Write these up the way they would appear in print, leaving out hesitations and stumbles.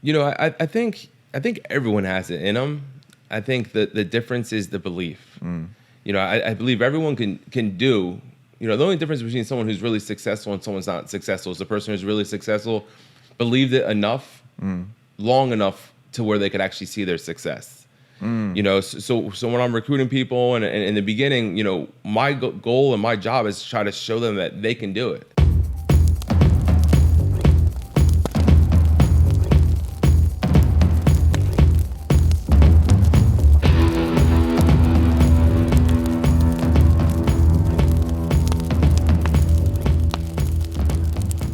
I think everyone has it in them. I think that the difference is the belief. I believe everyone can do. The only difference between someone who's really successful and someone's not successful is the person who's really successful believed it enough, long enough to where they could actually see their success. So when I'm recruiting people and in the beginning, my goal and my job is to try to show them that they can do it.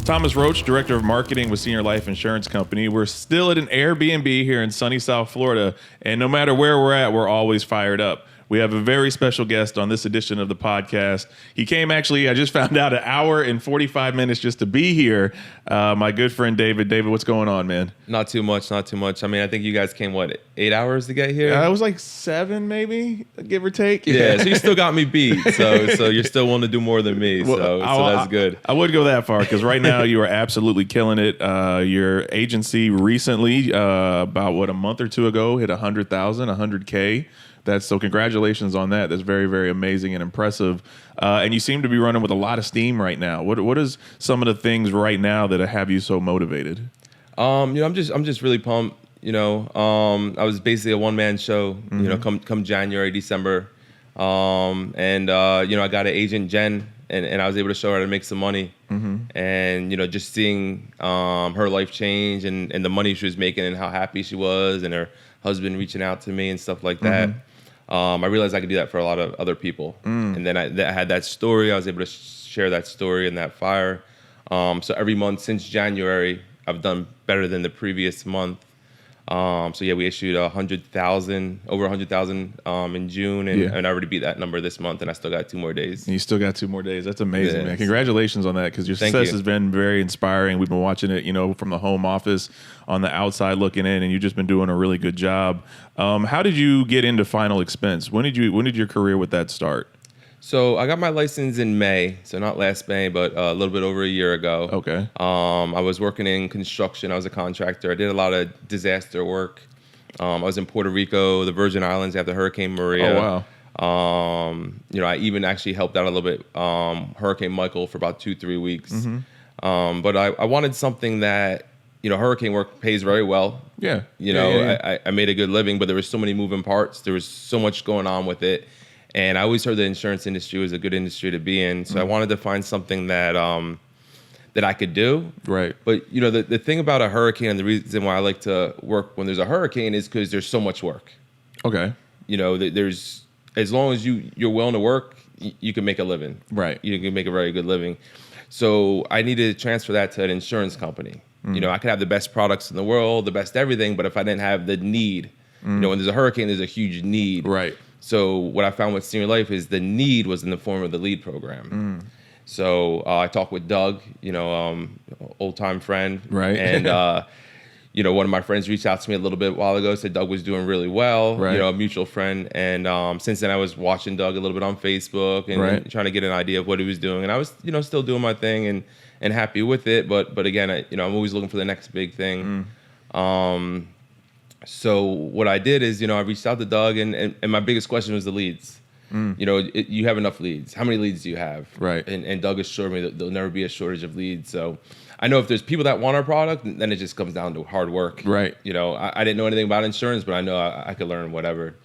Thomas Roach, Director of Marketing with Senior Life Insurance Company. We're still at an Airbnb here in sunny South Florida, and no matter where we're at, we're always fired up. We have a very special guest on this edition of the podcast. He came actually, I just found out, 1 hour and 45 minutes just to be here. My good friend David. David, what's going on, man? Not too much. I mean, I think you guys came, 8 hours to get here? It was like 7 maybe, give or take. Yeah, so you still got me beat. So you're still willing to do more than me. So that's good. I wouldn't go that far because right now you are absolutely killing it. Your agency recently, about a month or two ago, hit 100,000, 100K. So congratulations on that. That's very, very amazing and impressive. And you seem to be running with a lot of steam right now. What is some of the things right now that have you so motivated? I'm just really pumped. I was basically a one-man show. Come January, December, and I got an agent, Jen, and I was able to show her how to make some money. And just seeing her life change and the money she was making and how happy she was, and her husband reaching out to me and stuff like that. I realized I could do that for a lot of other people. And then I had that story. I was able to share that story and that fire. So every month since January, I've done better than the previous month. We issued over 100,000 in June, and I already beat that number this month, and I still got 2 more days. And you still got 2 more days. That's amazing, man. Congratulations on that, because your success has been very inspiring. We've been watching it, from the home office on the outside looking in, and you've just been doing a really good job. How did you get into final expense? When did your career with that start? So I got my license in May, so not last May, but a little bit over a year ago. Okay. I was working in construction. I was a contractor. I did a lot of disaster work. I was in Puerto Rico, the Virgin Islands after Hurricane Maria. Oh, wow. I even actually helped out a little bit Hurricane Michael for about 2-3 weeks. But I wanted something that, hurricane work pays very well. Yeah. I made a good living, but there were so many moving parts. There was so much going on with it. And I always heard the insurance industry was a good industry to be in. So I wanted to find something that I could do. Right. But, the thing about a hurricane, and the reason why I like to work when there's a hurricane, is because there's so much work. Okay. There's, as long as you're willing to work, you can make a living. Right. You can make a very good living. So I needed to transfer that to an insurance company. I could have the best products in the world, the best everything, but if I didn't have the need, when there's a hurricane, there's a huge need. Right. So what I found with Senior Life is the need was in the form of the lead program. So I talked with Doug, old time friend. Right. And, one of my friends reached out to me a little bit a while ago, said Doug was doing really well, right. A mutual friend. And since then I was watching Doug a little bit on Facebook and trying to get an idea of what he was doing. And I was, still doing my thing and happy with it. But again, I'm always looking for the next big thing. So what I did is, I reached out to Doug, and my biggest question was the leads. You have enough leads. How many leads do you have? Right. And Doug assured me that there'll never be a shortage of leads. So I know if there's people that want our product, then it just comes down to hard work. Right. I didn't know anything about insurance, but I know I could learn whatever.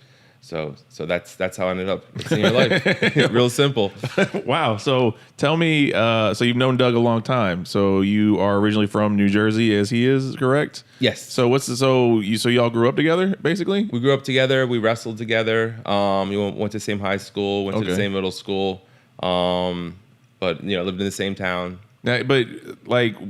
So that's how I ended up in Senior Life. Real simple. Wow. So tell me, so you've known Doug a long time. So you are originally from New Jersey, as he is, correct? Yes. So so y'all grew up together, basically? We grew up together. We wrestled together. We went to the same high school, went to the same middle school. But lived in the same town. Now, but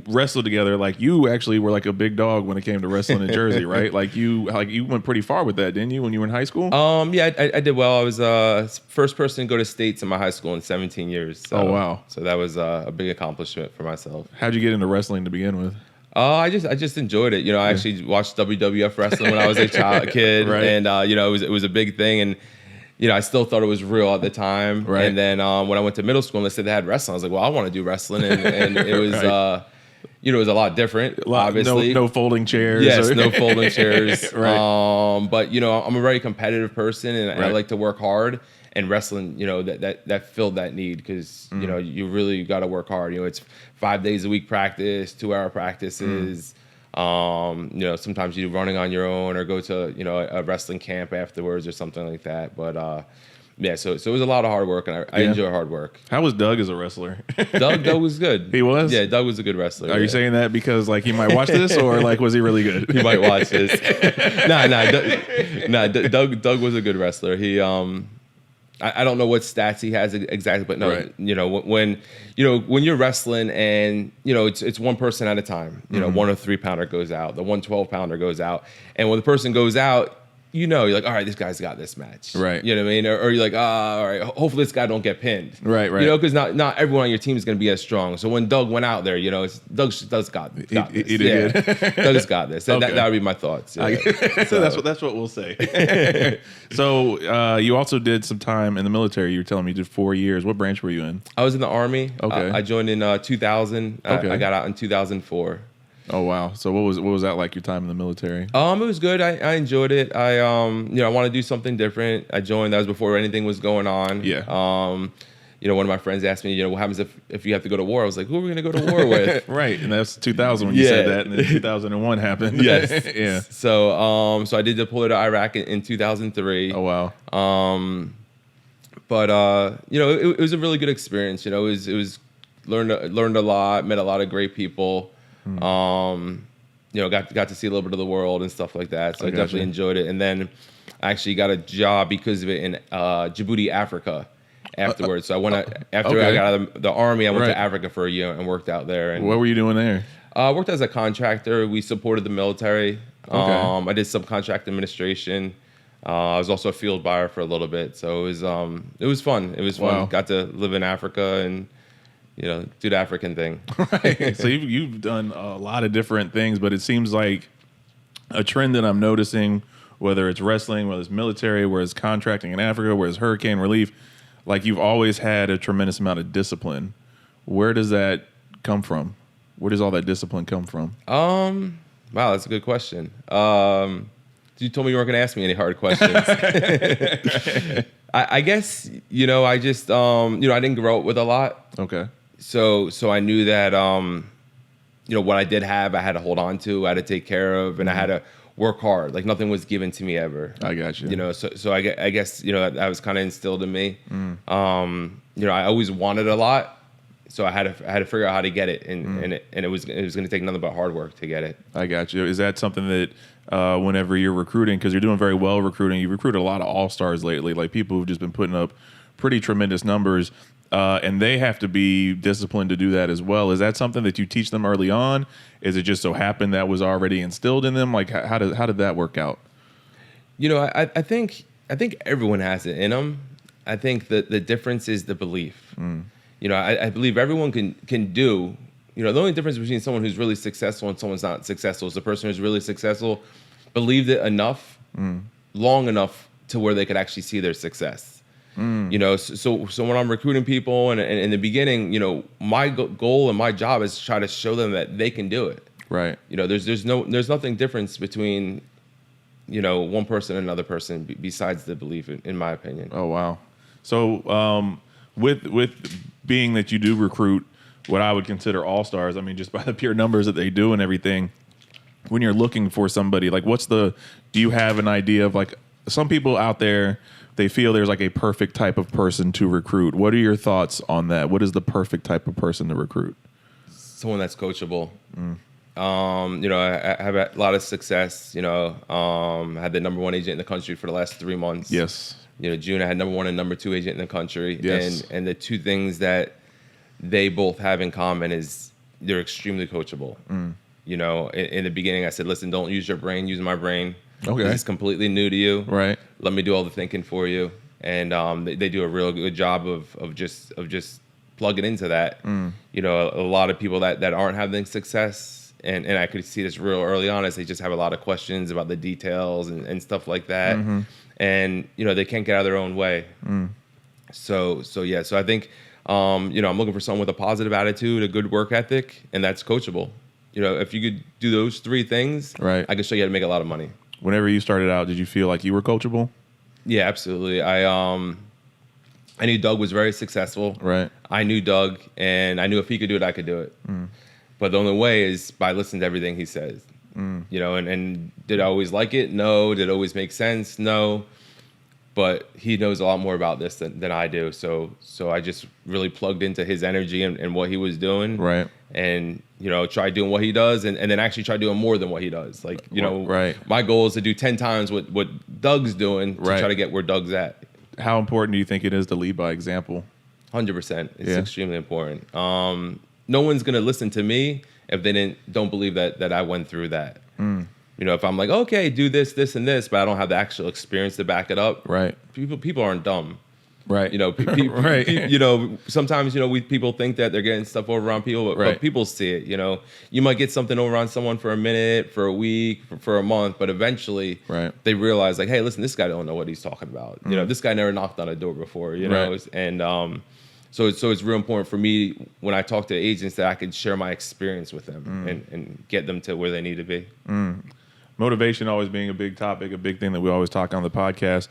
wrestled together, you actually were a big dog when it came to wrestling in Jersey, right? You went pretty far with that, didn't you, when you were in high school? Yeah, I did well. I was first person to go to states in my high school in 17 years. So, oh wow! So that was a big accomplishment for myself. How'd you get into wrestling to begin with? I just enjoyed it. I actually watched WWF wrestling when I was a kid, right. And it was a big thing, and I still thought it was real at the time. Right. And then when I went to middle school and they said they had wrestling, I was like, well, I want to do wrestling. And it was, you know, it was a lot different, obviously. No folding chairs. Yes, no folding chairs. Right. But, you know, I'm a very competitive person, and Right. I like to work hard. And wrestling, you know, that filled that need because, you know, you really got to work hard. You know, it's 5 days a week practice, 2-hour practices. You know, sometimes you're running on your own or go to, you know, a wrestling camp afterwards or something like that. But, yeah, so it was a lot of hard work, and I enjoy hard work. How was Doug as a wrestler? Doug was good. He was? Yeah, Doug was a good wrestler. Are you saying that because like he might watch this, or like was he really good? He might watch this. Doug was a good wrestler. He I don't know what stats he has exactly, but no, Right. you know, when you're wrestling and, you know, it's one person at a time, you know, 103 pounder goes out, the 112 pounder goes out. And when the person goes out, you know, you're like, all right, this guy's got this match. Right. You know what I mean? Or you're like, all right, hopefully this guy don't get pinned. Right. You know, because not everyone on your team is going to be as strong. So when Doug went out there, you know, Doug's got this. He did good. Doug's got this. Okay. That would be my thoughts. Yeah. So that's what we'll say. So you also did some time in the military. You were telling me you did 4 years. What branch were you in? I was in the Army. Okay. I joined in 2000. Okay. I got out in 2004. Oh wow! So what was that like, your time in the military? It was good. I enjoyed it. I want to do something different. I joined. That was before anything was going on. Yeah. You know, one of my friends asked me, you know, what happens if you have to go to war? I was like, who are we going to go to war with? Right, and that's 2000 when you said that, and then 2001 happened. Yes. Yeah. So I did deploy to Iraq in 2003. Oh wow. But you know, it was a really good experience. You know, it was learned a lot, met a lot of great people. You know, got to see a little bit of the world and stuff like that. So I definitely enjoyed it. And then I actually got a job because of it in Djibouti, Africa afterwards. So I went after I got out of the Army, I went to Africa for a year and worked out there. And what were you doing there? I worked as a contractor. We supported the military. I did subcontract administration. I was also a field buyer for a little bit. So it was fun. It was fun. Got to live in Africa and, you know, do the African thing. Right. So you've done a lot of different things, but it seems like a trend that I'm noticing, whether it's wrestling, whether it's military, whether it's contracting in Africa, whether it's hurricane relief, like you've always had a tremendous amount of discipline. Where does that come from? Where does all that discipline come from? Wow, that's a good question. You told me you weren't going to ask me any hard questions. I guess, you know, I just, you know, I didn't grow up with a lot. Okay. So I knew that, you know, what I did have, I had to hold on to, I had to take care of, and I had to work hard. Like nothing was given to me ever. I got you. You know, so I guess, you know, that was kind of instilled in me. You know, I always wanted a lot. So I had to figure out how to get it, and it was going to take nothing but hard work to get it. I got you. Is that something that whenever you're recruiting, because you're doing very well recruiting, you recruited a lot of all-stars lately, like people who've just been putting up pretty tremendous numbers, and they have to be disciplined to do that as well. Is that something that you teach them early on? Is it just so happened that was already instilled in them? Like how did that work out? You know, I think everyone has it in them. I think that the difference is the belief. You know, I believe everyone can do. You know, the only difference between someone who's really successful and someone's not successful is the person who's really successful believed it enough, long enough to where they could actually see their success. You know, so when I'm recruiting people and in the beginning, you know, my goal and my job is to try to show them that they can do it. Right. You know, there's nothing difference between, you know, one person and another person besides the belief, in my opinion. Oh wow. So with being that you do recruit what I would consider all-stars, I mean, just by the pure numbers that they do and everything, when you're looking for somebody, like do you have an idea of, like, some people out there, they feel there's like a perfect type of person to recruit. What are your thoughts on that? What is the perfect type of person to recruit? Someone that's coachable. You know, I have a lot of success, you know, I had the #1 agent in the country for the last 3 months. Yes. You know, June, I had #1 and #2 agent in the country. Yes. And the two things that they both have in common is they're extremely coachable. You know, in the beginning, I said, listen, don't use your brain, use my brain. Okay. This is completely new to you. Right. Let me do all the thinking for you. And they do a real good job of just plugging into that. You know, a lot of people that aren't having success, and I could see this real early on, is they just have a lot of questions about the details and stuff like that. And, you know, they can't get out of their own way. So I think, you know, I'm looking for someone with a positive attitude, a good work ethic, and that's coachable. if you could do those 3 things, Right. I could show you how to make a lot of money. Whenever you started out, did you feel like you were coachable? Yeah, absolutely. I knew Doug was very successful. Right. I knew Doug, and I knew if he could do it, I could do it. But the only way is by listening to everything he says. And did I always like it? No. Did it always make sense? No. But he knows a lot more about this than I do. So I just really plugged into his energy and what he was doing. Right. And, tried doing what he does and then actually try doing more than what he does. Like, Right. My goal is to do 10 times what Doug's doing to Right. try to get where Doug's at. How important do you think it is to lead by example? 100%. It's extremely important. No one's going to listen to me if they don't believe that I went through that. If I'm like, okay, do this, this, and this, but I don't have the actual experience to back it up. Right. People aren't dumb. Right. Right. Sometimes, people think that they're getting stuff over on people, but people see it, You might get something over on someone for a minute, for a week, for a month, but eventually they realize like, hey, listen, this guy don't know what he's talking about. This guy never knocked on a door before, and so it's real important for me when I talk to agents that I could share my experience with them and get them to where they need to be. Motivation always being a big topic, a big thing that we always talk on the podcast.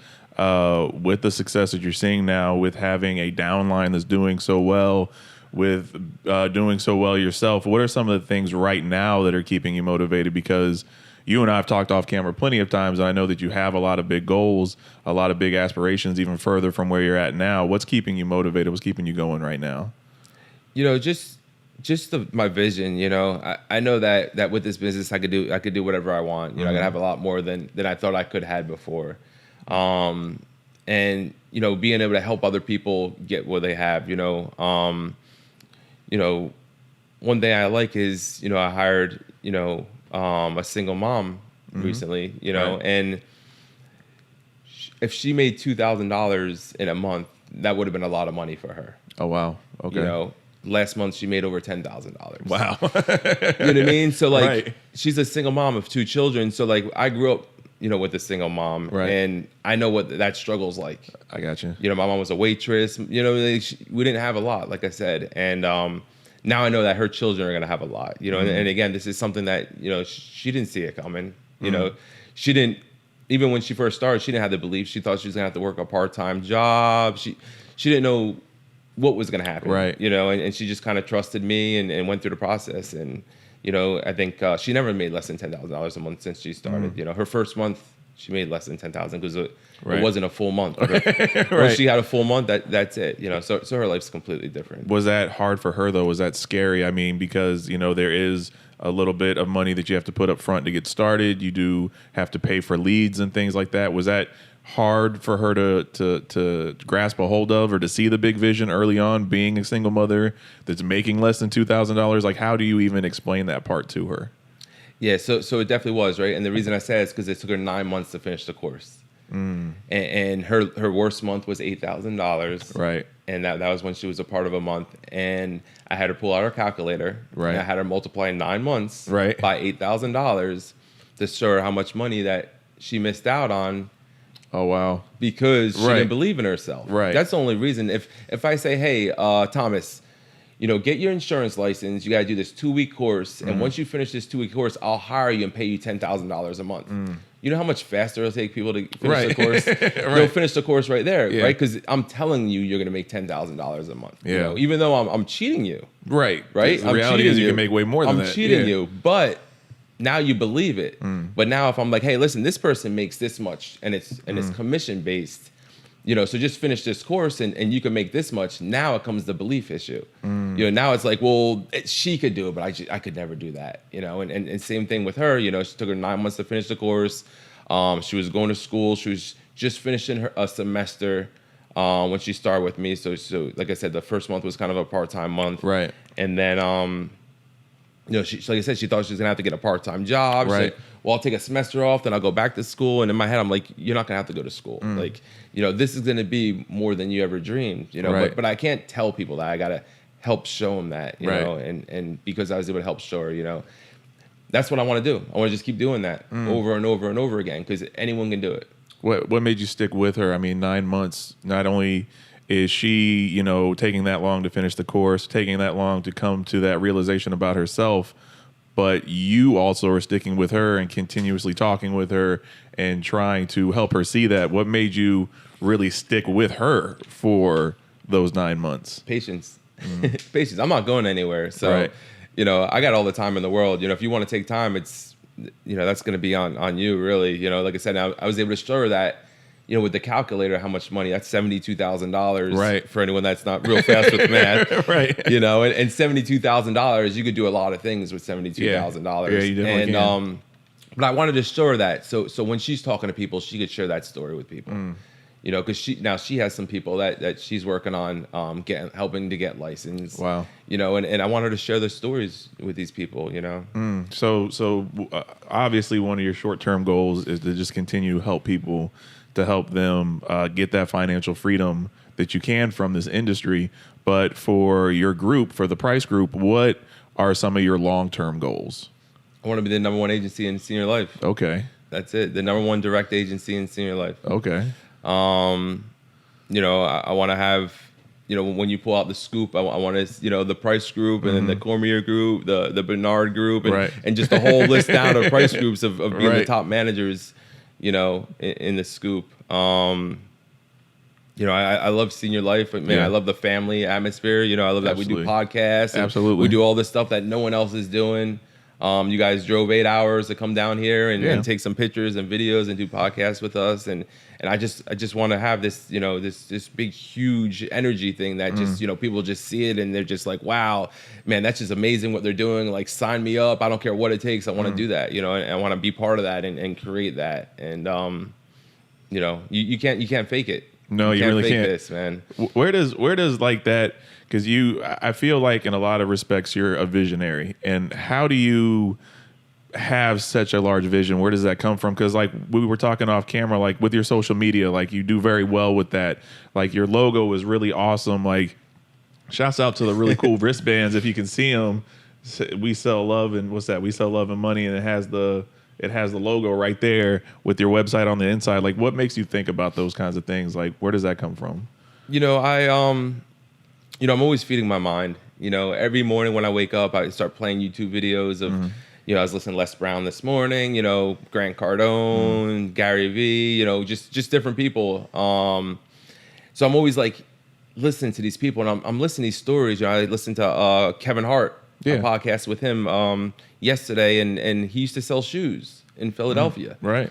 With the success that you're seeing now, with having a downline that's doing so well, with doing so well yourself, what are some of the things right now that are keeping you motivated? Because you and I have talked off camera plenty of times, and I know that you have a lot of big goals, a lot of big aspirations, even further from where you're at now. What's keeping you motivated? What's keeping you going right now? Just my vision, I know that with this business I could do whatever I want. I could have a lot more than I thought I could had before. And being able to help other people get what they have, one thing I like is, I hired, a single mom recently, and if she made $2,000 in a month, that would have been a lot of money for her. Oh, wow. Okay. Last month she made over $10,000. Wow. You know what I mean? So she's a single mom of 2 children. So I grew up, with a single mom, and I know what that struggle's like. I got you. My mom was a waitress. We didn't have a lot, like I said, and now I know that her children are gonna have a lot. And again, this is something that she didn't see it coming. She didn't. Even when she first started, she didn't have the belief. She thought she was gonna have to work a part-time job. She didn't know what was going to happen, and she just kind of trusted me and went through the process. And, I think she never made less than $10,000 a month since she started. Her first month, she made less than $10,000 because it wasn't a full month. When she had a full month, that's it. So her life's completely different. Was that hard for her though? Was that scary? I mean, because, there is a little bit of money that you have to put up front to get started. You do have to pay for leads and things like that. Was that hard for her to grasp a hold of, or to see the big vision early on, being a single mother that's making less than $2,000? Like, how do you even explain that part to her? Yeah, so it definitely was, right? And the reason I say it is because it took her 9 months to finish the course. And her worst month was $8,000. Right. And that was when she was a part of a month. And I had her pull out her calculator. Right. And I had her multiply 9 months by $8,000 to show her how much money that she missed out on. Oh, wow. Because she didn't believe in herself. Right. That's the only reason. If I say, hey, Thomas, get your insurance license. You got to do this 2-week course. And once you finish this 2-week course, I'll hire you and pay you $10,000 a month. You know how much faster it'll take people to finish the course? They'll finish the course right there, right? Because I'm telling you, you're going to make $10,000 a month. Even though I'm cheating you. Right. Right? The reality is you can make way more than that. I'm cheating you. But now you believe it. But now if I'm like, hey, listen, this person makes this much and it's commission based, so just finish this course and you can make this much. Now it comes the belief issue. Now it's like, well, she could do it, but I could never do that. And same thing with her. She took her 9 months to finish the course. She was going to school. She was just finishing a semester when she started with me. So like I said, the first month was kind of a part-time month. Right. And then she, like I said, she thought she was gonna have to get a part-time job. She's like, well, I'll take a semester off, then I'll go back to school. And in my head, I'm like, you're not gonna have to go to school. Like, this is gonna be more than you ever dreamed. But I can't tell people that. I gotta help show them that. know, and because I was able to help show her, that's what I want to do. I want to just keep doing that over and over and over again because anyone can do it. What made you stick with her? I mean, 9 months. Not only is she, taking that long to finish the course, taking that long to come to that realization about herself, but you also are sticking with her and continuously talking with her and trying to help her see that. What made you really stick with her for those 9 months? Patience. Patience. I'm not going anywhere. So, Right. I got all the time in the world. If you want to take time, it's, that's going to be on you, really. Like I said, I was able to show her that, with the calculator, how much money, that's $72,000. Right. For anyone that's not real fast with math. Right. And $72,000, you could do a lot of things with $72,000. Yeah, you definitely can. But I wanted to show her that. So when she's talking to people, she could share that story with people. Because she has some people that she's working on helping to get licensed. Wow. And I want her to share the stories with these people. So obviously one of your short-term goals is to just continue to help people, to help them get that financial freedom that you can from this industry. But for your group, for the Price Group, what are some of your long-term goals? I want to be the number one agency in senior life. Okay. That's it. The number one direct agency in senior life. Okay. I want to have, when you pull out the scoop, I want to, the Price Group and then the Cormier Group, the Bernard Group, and, and just a whole list down of Price Groups of being the top managers, in the scoop. I love senior life. Man, I love the family atmosphere. I love that we do podcasts. Absolutely. We do all this stuff that no one else is doing. You guys drove 8 hours to come down here and take some pictures and videos and do podcasts with us. And I just want to have this, this big, huge energy thing that just, people just see it and they're just like, wow, man, that's just amazing what they're doing. Like, sign me up. I don't care what it takes. I want to do that, and I want to be part of that and create that. And, you can't fake it. No, you really can't. This, man. Where does like that? Because I feel like in a lot of respects you're a visionary. And how do you have such a large vision? Where does that come from? Because like we were talking off camera, like with your social media, like you do very well with that. Like your logo is really awesome. Like shouts out to the really cool wristbands. If you can see them, we sell love and what's that? We sell love and money, and it has the logo right there with your website on the inside. Like what makes you think about those kinds of things? Like where does that come from? I'm always feeding my mind. Every morning when I wake up, I start playing YouTube videos of, I was listening to Les Brown this morning, Grant Cardone, Gary Vee, just different people. So I'm always like listening to these people, and I'm listening to these stories. I listened to Kevin Hart, a podcast with him yesterday, and he used to sell shoes in Philadelphia. Right.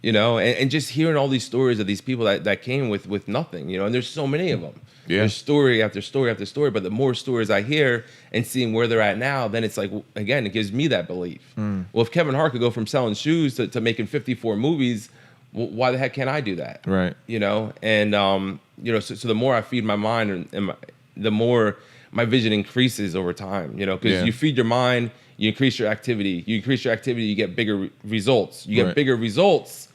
And just hearing all these stories of these people that came with nothing, and there's so many of them. Yeah. There's story after story after story, but the more stories I hear and seeing where they're at now, then it's like, again, it gives me that belief. Well, if Kevin Hart could go from selling shoes to making 54 movies, why the heck can't I do that? Right. And, so the more I feed my mind and the more my vision increases over time, because you feed your mind, you increase your activity. You increase your activity, you get bigger results. You get bigger results.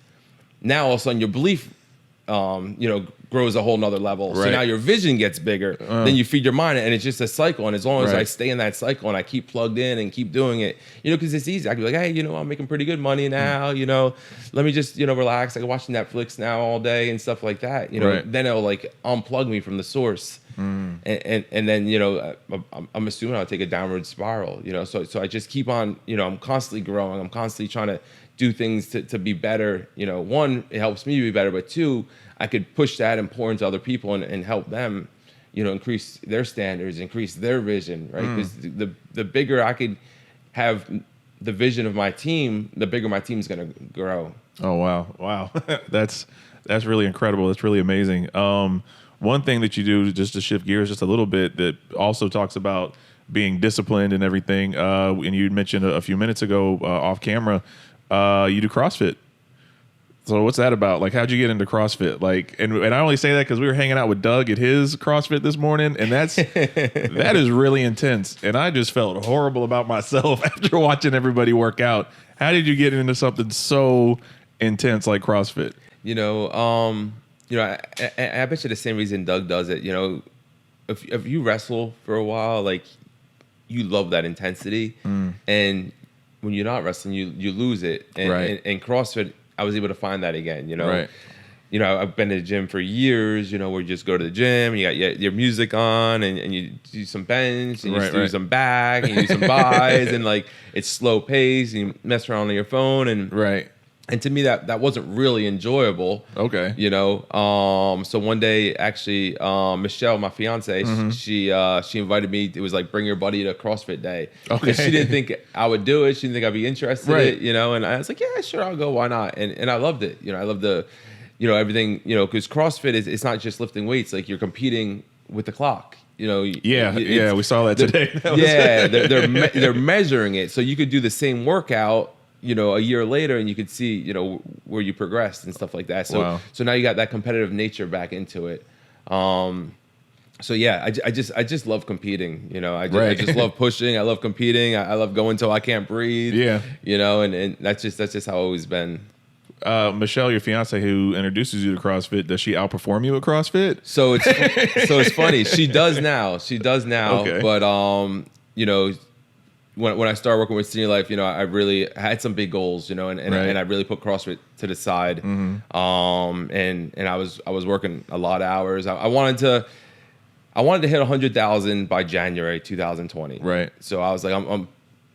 Now all of a sudden your belief, grows a whole nother level. So now your vision gets bigger. Then you feed your mind, and it's just a cycle. And as long as I stay in that cycle and I keep plugged in and keep doing it, because it's easy. I can be like, hey, I'm making pretty good money now. Let me just relax. I can watch Netflix now all day and stuff like that. Then it'll like unplug me from the source. And then I'm assuming I'll take a downward spiral. So I just keep on. I'm constantly growing. I'm constantly trying to do things to be better. One, it helps me be better, but two, I could push that and pour into other people and help them, increase their standards, increase their vision, right? Because the bigger I could have the vision of my team, the bigger my team's going to grow. Oh, wow. That's really incredible. That's really amazing. One thing that you do, just to shift gears just a little bit, that also talks about being disciplined and everything, and you mentioned a few minutes ago off camera, you do CrossFit. So what's that about? Like, how'd you get into CrossFit? Like, and I only say that because we were hanging out with Doug at his CrossFit this morning, and that is really intense. And I just felt horrible about myself after watching everybody work out. How did you get into something so intense like CrossFit? I bet you the same reason Doug does it. If you wrestle for a while, like you love that intensity, and when you're not wrestling, you lose it. And CrossFit, I was able to find that again, Right. you know, I've been to the gym for years, you know, where you just go to the gym, you got your music on, and you do some bench, and you do some back, and you do some buys, and like it's slow pace, and you mess around on your phone, and and to me that wasn't really enjoyable. Okay. You know, so one day actually, Michelle, my fiance, she invited me. It was like, bring your buddy to CrossFit Day. Okay. And she didn't think I would do it. She didn't think I'd be interested in it, you know, and I was like, yeah, sure, I'll go. Why not? And I loved it. You know, I love you know, everything, you know, because CrossFit it's not just lifting weights. Like you're competing with the clock. You know, we saw that today. They're measuring it, so you could do the same workout, you know, a year later, and you could see, you know, where you progressed and stuff like that. So so now you got that competitive nature back into it. So yeah, I just love competing. You know, I just love pushing. I love competing. I love going till I can't breathe. Yeah, you know, and that's just how it's always been. Michelle, your fiance, who introduces you to CrossFit, does she outperform you at CrossFit? So it's funny. She does now. Okay. But you know, when I started working with Senior Life, you know, I really had some big goals, you know, and I really put CrossFit to the side. And I was working a lot of hours. I wanted to hit 100,000 by January 2020. Right. So I was like,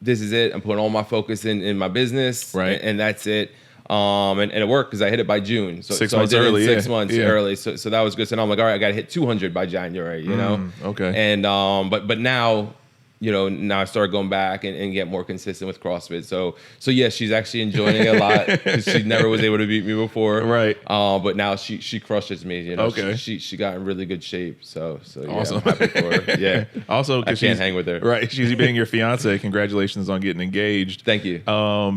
this is it. I'm putting all my focus in my business. Right. And that's it. And it worked because I hit it by June. So 6 months early. 6 months early. So that was good. So now I'm like, all right, I got to hit 200 by January, you know? Okay. And, but now, you know, now I started going back and get more consistent with CrossFit. So yeah, she's actually enjoying it a lot because she never was able to beat me before. Right. But now she crushes me. You know, okay. She got in really good shape. So yeah, awesome. I'm happy for her. Yeah. Also, I can't hang with her. Right. She's being your fiance. Congratulations on getting engaged. Thank you.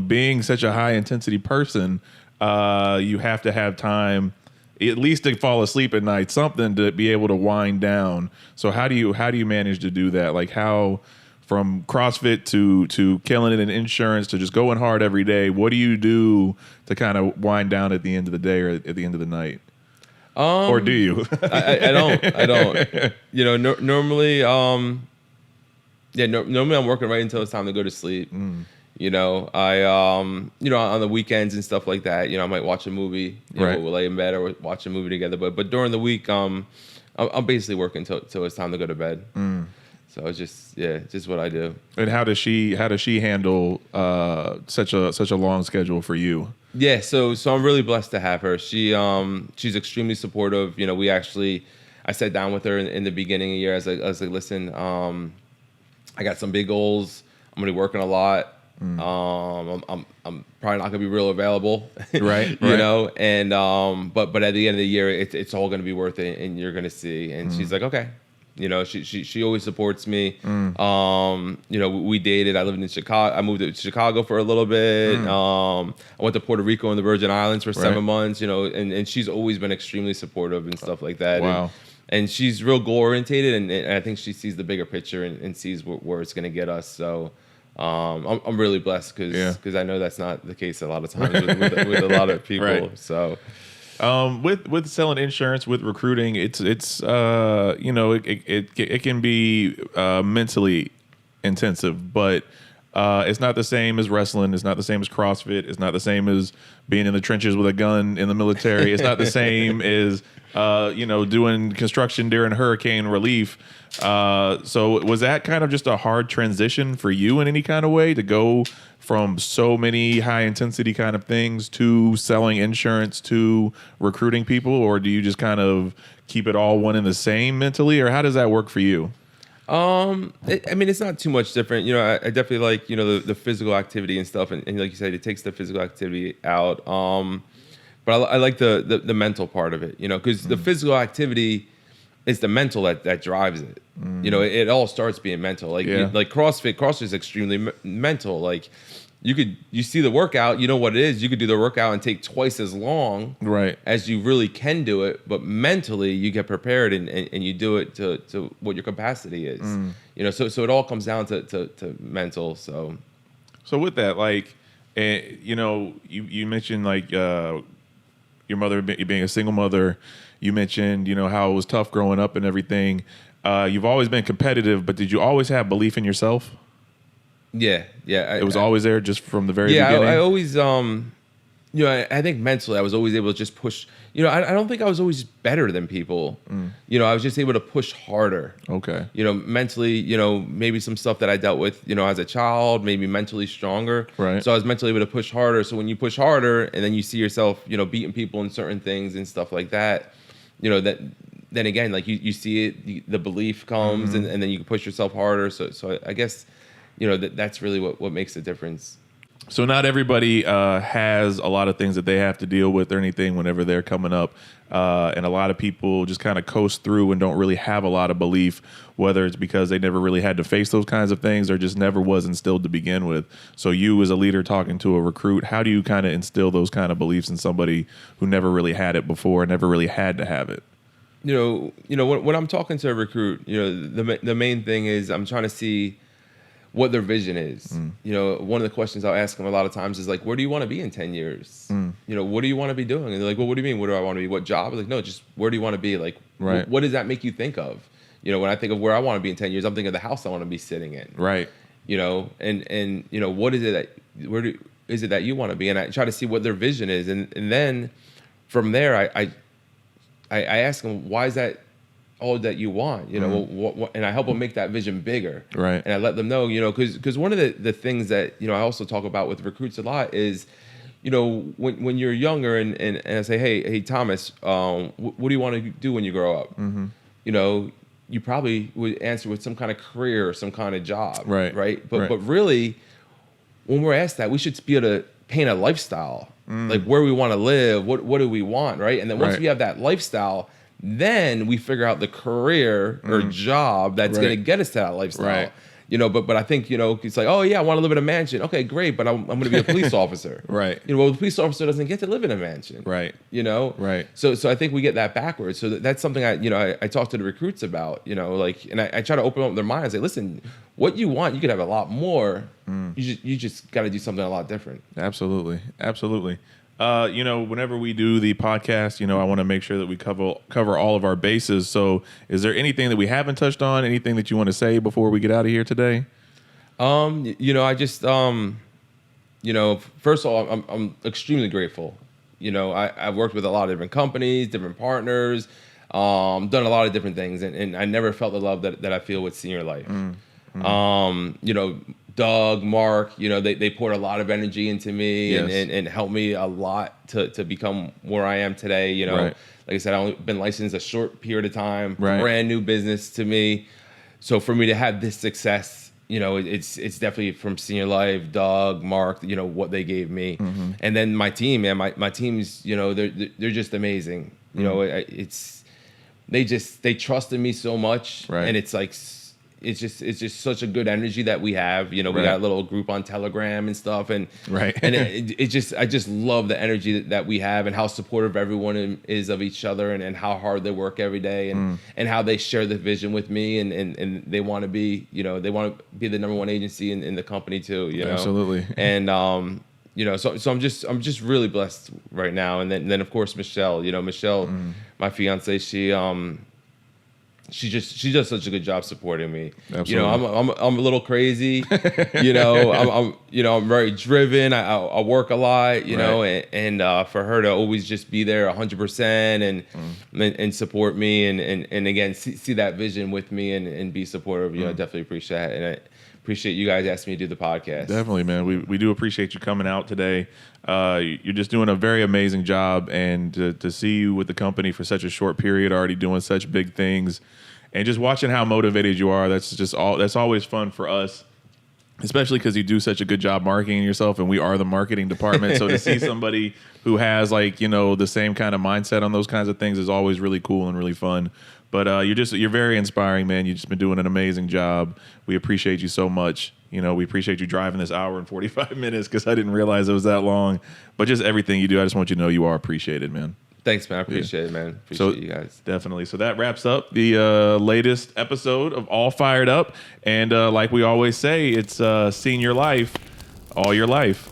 Being such a high intensity person, you have to have time, at least to fall asleep at night, something to be able to wind down. So how do you manage to do that? Like how, from CrossFit to killing it in insurance to just going hard every day, what do you do to kind of wind down at the end of the day or at the end of the night? Or do you? I don't. You know, normally, normally I'm working right until it's time to go to sleep. You know, you know, on the weekends and stuff like that, you know, I might watch a movie. You know, we'll lay in bed or watch a movie together. But during the week, I'm basically working till it's time to go to bed. So it's just what I do. And how does she handle such a long schedule for you? Yeah, so I'm really blessed to have her. She's extremely supportive. You know, I sat down with her in the beginning of the year. I was like, listen, I got some big goals. I'm gonna be working a lot. I'm probably not gonna be real available, right? You know, and but at the end of the year, it's all gonna be worth it, and you're gonna see. And she's like, okay. You know, she always supports me. You know, we dated. I lived in Chicago. I moved to Chicago for a little bit. I went to Puerto Rico and the Virgin Islands for 7 months. You know, and she's always been extremely supportive and stuff like that. Wow. And she's real goal orientated, and I think she sees the bigger picture and sees where it's going to get us. So I'm really blessed because I know that's not the case a lot of times with a lot of people. Right. So. With selling insurance, with recruiting, it's you know, it can be mentally intensive, but it's not the same as wrestling. It's not the same as CrossFit. It's not the same as being in the trenches with a gun in the military. It's not the same as you know, doing construction during hurricane relief. So was that kind of just a hard transition for you in any kind of way to go from so many high intensity kind of things to selling insurance to recruiting people, or do you just kind of keep it all one and the same mentally, or how does that work for you? I mean, it's not too much different. You know, I definitely like, you know, the physical activity and stuff, and like you said, it takes the physical activity out. But I like the mental part of it, you know, because the physical activity is the mental that drives it. You know, it all starts being mental. Like like CrossFit is extremely mental. Like you see the workout, you know what it is. You could do the workout and take twice as long as you really can do it. But mentally, you get prepared and you do it to what your capacity is. You know, so it all comes down to mental. So with that, like, you know, you mentioned like your mother being a single mother. You mentioned, you know, how it was tough growing up and everything. You've always been competitive, but did you always have belief in yourself? Yeah. It was always there just from the very beginning? I always, you I think mentally I was always able to just push. I don't think I was always better than people. I was just able to push harder. Okay. Mentally, maybe some stuff that I dealt with, as a child, maybe mentally stronger. Right. So I was mentally able to push harder. So when you push harder and then you see yourself, beating people in certain things and stuff like that, that then again, like you see it, the belief comes and then you can push yourself harder. So I guess, that's really what makes the difference. So not everybody has a lot of things that they have to deal with or anything whenever they're coming up. And a lot of people just kind of coast through and don't really have a lot of belief, whether it's because they never really had to face those kinds of things or just never was instilled to begin with. So you as a leader talking to a recruit, how do you kind of instill those kind of beliefs in somebody who never really had it before, never really had to have it? When I'm talking to a recruit, the main thing is I'm trying to see what their vision is. One of the questions I'll ask them a lot of times is like, where do you want to be in 10 years? What do you want to be doing? And they're like, well, what do you mean? What do I want to be? What job? I'm like, no, just where do you want to be? Like, right. What does that make you think of? When I think of where I want to be in 10 years, I'm thinking of the house I want to be sitting in. Right. And what is it that you want to be? And I try to see what their vision is. And then from there, I ask them, why is that all that you want, and I help them make that vision bigger. Right. And I let them know, because one of the things that, I also talk about with recruits a lot is, when you're younger and I say, hey, Thomas, what do you want to do when you grow up? You probably would answer with some kind of career or some kind of job. Right. But really, when we're asked that, we should be able to paint a lifestyle, like where we want to live, what do we want, right? And then once we have that lifestyle, then we figure out the career or job that's going to get us to that lifestyle. Right. But I think, it's like, oh yeah, I want to live in a mansion. Okay, great. But I'm going to be a police officer. Right. Well, the police officer doesn't get to live in a mansion. Right. Right. So I think we get that backwards. So that's something I talk to the recruits about, and I try to open up their mind and say, listen, what you want, you could have a lot more. You just got to do something a lot different. Absolutely. Whenever we do the podcast, I want to make sure that we cover all of our bases. So is there anything that we haven't touched on? Anything that you want to say before we get out of here today? I just, first of all, I'm extremely grateful. I've worked with a lot of different companies, different partners, done a lot of different things. And I never felt the love that I feel with Senior Life. Doug, Mark, they poured a lot of energy into me. Yes. and helped me a lot to become where I am today. Right. Like I said, I've only been licensed a short period of time, right. Brand new business to me. So for me to have this success, it's definitely from Senior Life, Doug, Mark, what they gave me. And then my team, man, my team's, they're just amazing. They trusted me so much. Right. And it's like, it's just such a good energy that we have. We got a little group on Telegram and stuff, and right. and I just love the energy that we have and how supportive everyone is of each other and how hard they work every day and how they share the vision with me and they want to be they want to be the number one agency in the company too. Absolutely. And so I'm just really blessed right now. And then of course Michelle, my fiance, she does such a good job supporting me. Absolutely. I'm a little crazy. I'm very driven. I work a lot. Right. and for her to always just be there 100% and support me and again see that vision with me and be supportive. I definitely appreciate that, and I appreciate you guys asking me to do the podcast. Definitely, man. We do appreciate you coming out today. You're just doing a very amazing job, and to see you with the company for such a short period, already doing such big things, and just watching how motivated you are. That's always fun for us, especially because you do such a good job marketing yourself, and we are the marketing department. So to see somebody who has the same kind of mindset on those kinds of things is always really cool and really fun. But you're very inspiring, man. You've just been doing an amazing job. We appreciate you so much. We appreciate you driving this hour and 45 minutes because I didn't realize it was that long. But just everything you do, I just want you to know you are appreciated, man. Thanks, man. I appreciate it, man. Appreciate you guys. Definitely. So that wraps up the latest episode of All Fired Up. And like we always say, it's Senior Life, all your life.